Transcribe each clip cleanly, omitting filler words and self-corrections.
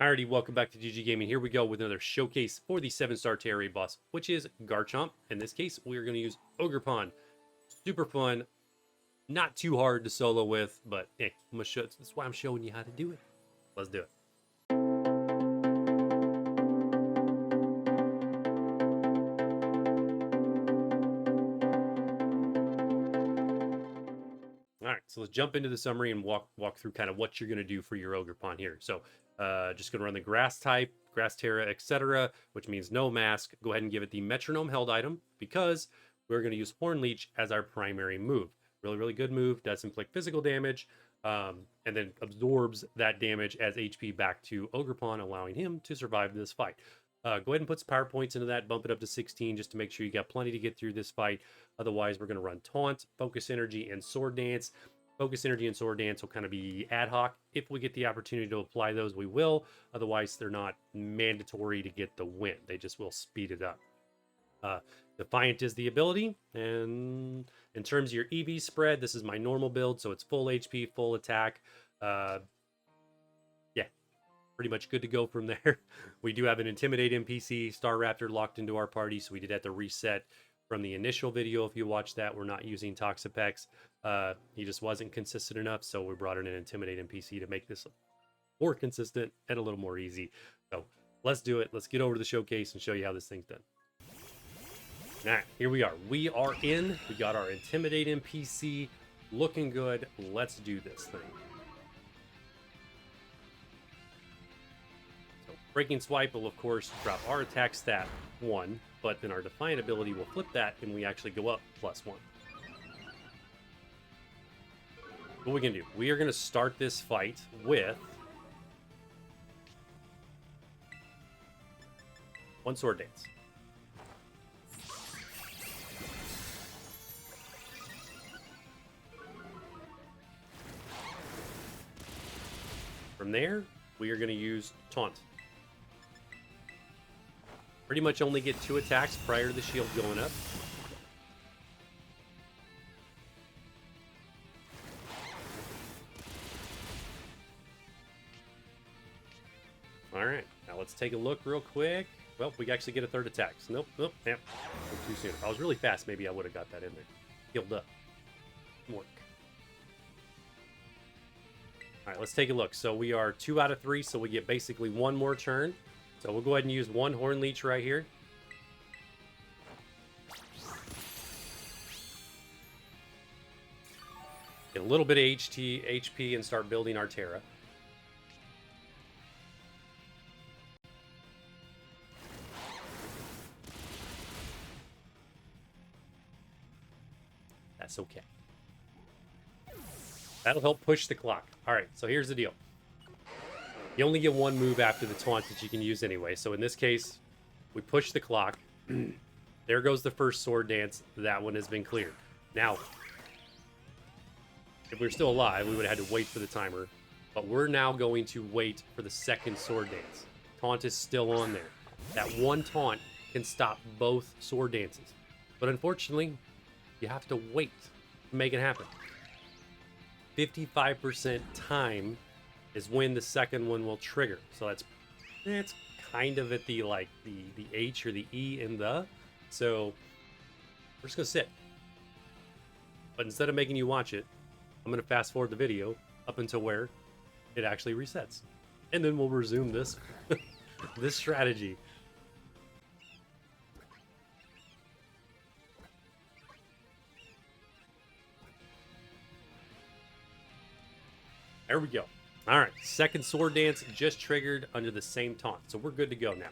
Alrighty, welcome back to gggaming. Here we go with another showcase for the 7-star Tera Raid boss, which is Garchomp. In this case, we are going to use Ogerpon. Super fun, not too hard to solo with, but hey, I'm gonna show, that's why I'm showing you how to do it. Let's do it. All right, so let's jump into the summary and walk through kind of what you're going to do for your Ogerpon here. So just going to run the grass type, grass Tera, etc., which means no mask. Go ahead and give it the metronome held item because we're going to use Horn Leech as our primary move. Really good move, does inflict physical damage, and then absorbs that damage as HP back to Ogerpon, allowing him to survive this fight. Go ahead and put some power points into that, bump it up to 16 just to make sure you got plenty to get through this fight. Otherwise, we're going to run Taunt, Focus Energy, and Sword Dance. Focus Energy and Sword Dance will kind of be ad hoc. If we get the opportunity to apply those, we will. Otherwise, they're not mandatory to get the win. They just will speed it up. Defiant is the ability, and in terms of your EV spread, this is my normal build, so it's full HP, full attack. Yeah, pretty much good to go from there. We do have an Intimidate NPC, Star Raptor, locked into our party, so we did have to reset from the initial video. If you watched that, we're not using Toxapex. He just wasn't consistent enough, so we brought in an Intimidate NPC to make this more consistent and a little more easy. So let's do it. Let's get over to the showcase and show you how this thing's done. All right, here we are. We are in. We got our Intimidate NPC looking good. Let's do this thing. So Breaking Swipe will, of course, drop our attack stat 1, but then our Defiant ability will flip that, and we actually go up +1. What we can do? We are going to start this fight with 1 Sword Dance. From there, we are going to use Taunt. Pretty much only get 2 attacks prior to the shield going up. Alright, now let's take a look real quick. Well, we actually get a 3rd attack. So nope, too soon. If I was really fast, maybe I would have got that in there. Healed up. Work. Alright, let's take a look. So we are 2 out of 3, so we get basically 1 more turn. So we'll go ahead and use 1 Horn Leech right here. Get a little bit of HP and start building our Tera. That's okay. That'll help push the clock. All right, so here's the deal. You only get 1 move after the taunt that you can use anyway. So in this case, we push the clock. There goes the first Sword Dance. That one has been cleared. Now, if we were still alive, we would have had to wait for the timer. But we're now going to wait for the 2nd Sword Dance. Taunt is still on there. That 1 taunt can stop both Sword Dances. But unfortunately, you have to wait to make it happen. 55% time is when the 2nd one will trigger. So that's kind of at the the H or the E in the. So we're just gonna sit. But instead of making you watch it, I'm gonna fast forward the video up until where it actually resets. And then we'll resume this this strategy. There we go. All right, 2nd Sword Dance just triggered under the same taunt. So we're good to go now.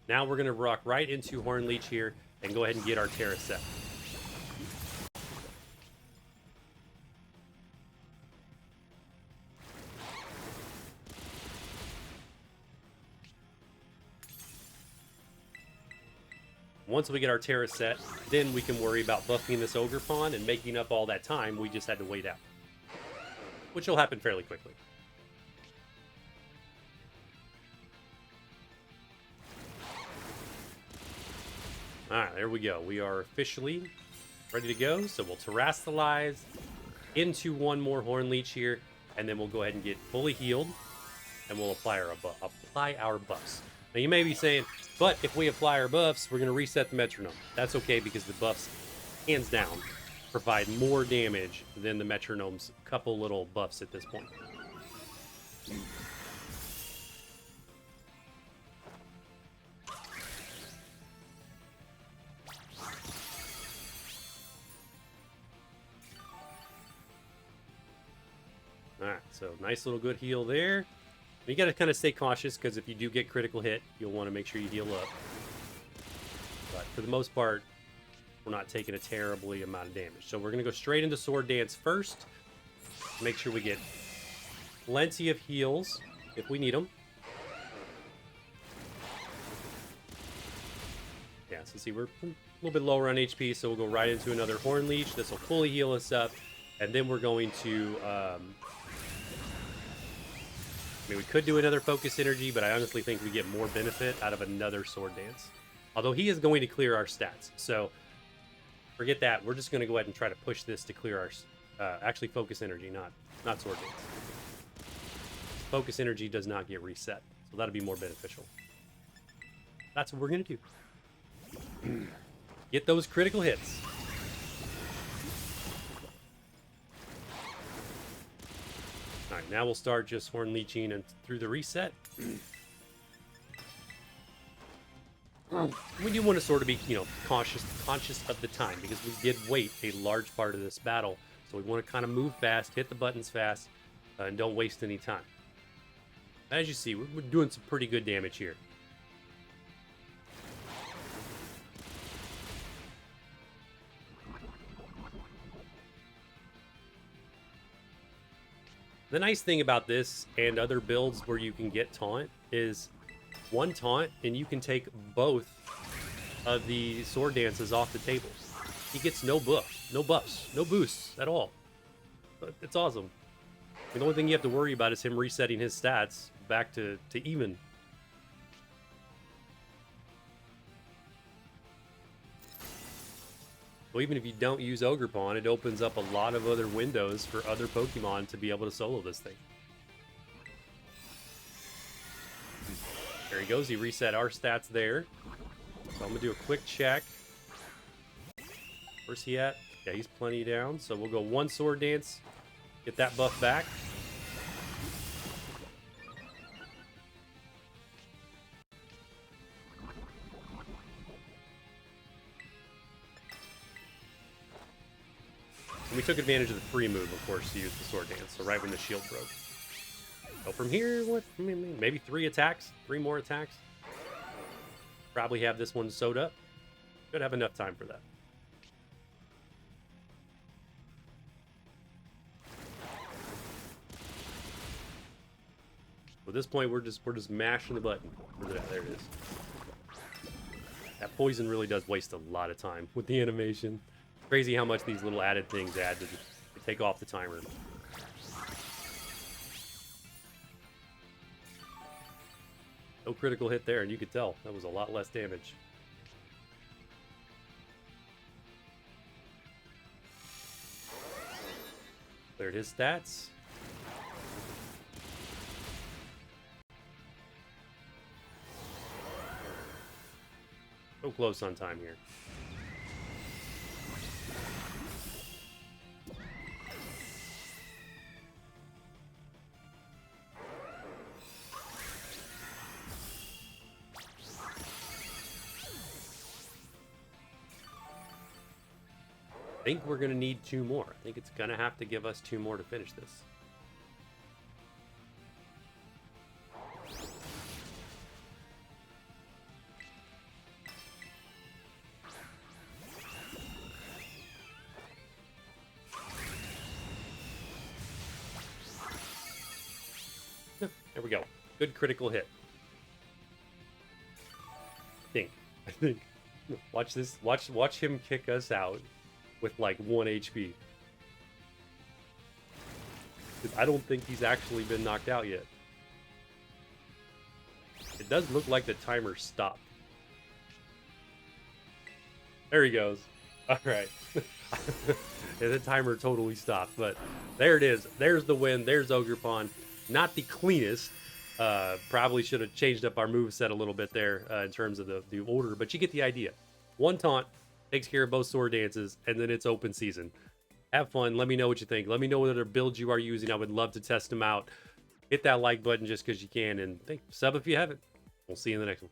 Now we're going to rock right into Horn Leech here and go ahead and get our Tera set. Once we get our Tera set, then we can worry about buffing this Ogerpon and making up all that time we just had to wait out. Which will happen fairly quickly. Alright, there we go. We are officially ready to go. So we'll terrestrialize into 1 more Horn Leech here, and then we'll go ahead and get fully healed, and we'll apply our apply our buffs. Now you may be saying, but if we apply our buffs, we're going to reset the metronome. That's okay because the buffs, hands down, provide more damage than the metronome's couple little buffs at this point. Alright, so nice little good heal there. You got to kind of stay cautious because if you do get critical hit, you'll want to make sure you heal up. But for the most part, we're not taking a terribly amount of damage. So we're going to go straight into Sword Dance first. Make sure we get plenty of heals if we need them. Yeah, so see, we're a little bit lower on HP, so we'll go right into another Horn Leech. This will fully heal us up. And then we're going to... I mean, we could do another Focus Energy, but I honestly think we get more benefit out of another Sword Dance. Although he is going to clear our stats. So... forget that. We're just going to go ahead and try to push this to clear our... actually, Focus Energy, not Sword Dance. Focus Energy does not get reset. So that'll be more beneficial. That's what we're going to do. Get those critical hits. Alright, now we'll start just Horn Leeching and through the reset. We do want to sort of be, conscious of the time because we did wait a large part of this battle. So we want to kind of move fast, hit the buttons fast, and don't waste any time. As you see, we're doing some pretty good damage here. The nice thing about this and other builds where you can get taunt is one taunt and you can take both of the Sword Dances off the table. He gets no buffs, no boosts at all. But it's awesome. The only thing you have to worry about is him resetting his stats back to even. Well, even if you don't use Ogerpon, it opens up a lot of other windows for other Pokemon to be able to solo this thing. There he goes. He reset our stats there. So I'm going to do a quick check. Where's he at? Yeah, he's plenty down. So we'll go one Sword Dance. Get that buff back. And we took advantage of the free move, of course, to use the Sword Dance. So right when the shield broke. So from here, what? Maybe 3 attacks? 3 more attacks? Probably have this one sewed up. Should have enough time for that. At this point, we're just mashing the button. There it is. That poison really does waste a lot of time with the animation. Crazy how much these little added things add to take off the timer. No critical hit there, and you could tell that was a lot less damage. Cleared his stats. So close on time here. I think we're going to need 2 more. I think it's going to have to give us 2 more to finish this. There we go. Good critical hit. I think. Watch this. Watch him kick us out with like 1 HP. I don't think he's actually been knocked out yet. It does look like the timer stopped. There he goes. All right. Yeah, the timer totally stopped, but there it is. There's the win. There's Ogerpon. Not the cleanest, Probably should have changed up our move set a little bit there in terms of the order, but you get the idea. One taunt takes care of both sword dances, and then it's open season. Have fun. Let me know what you think. Let me know what other builds you are using. I would love to test them out. Hit that like button just because you can, and sub if you haven't. We'll see you in the next one.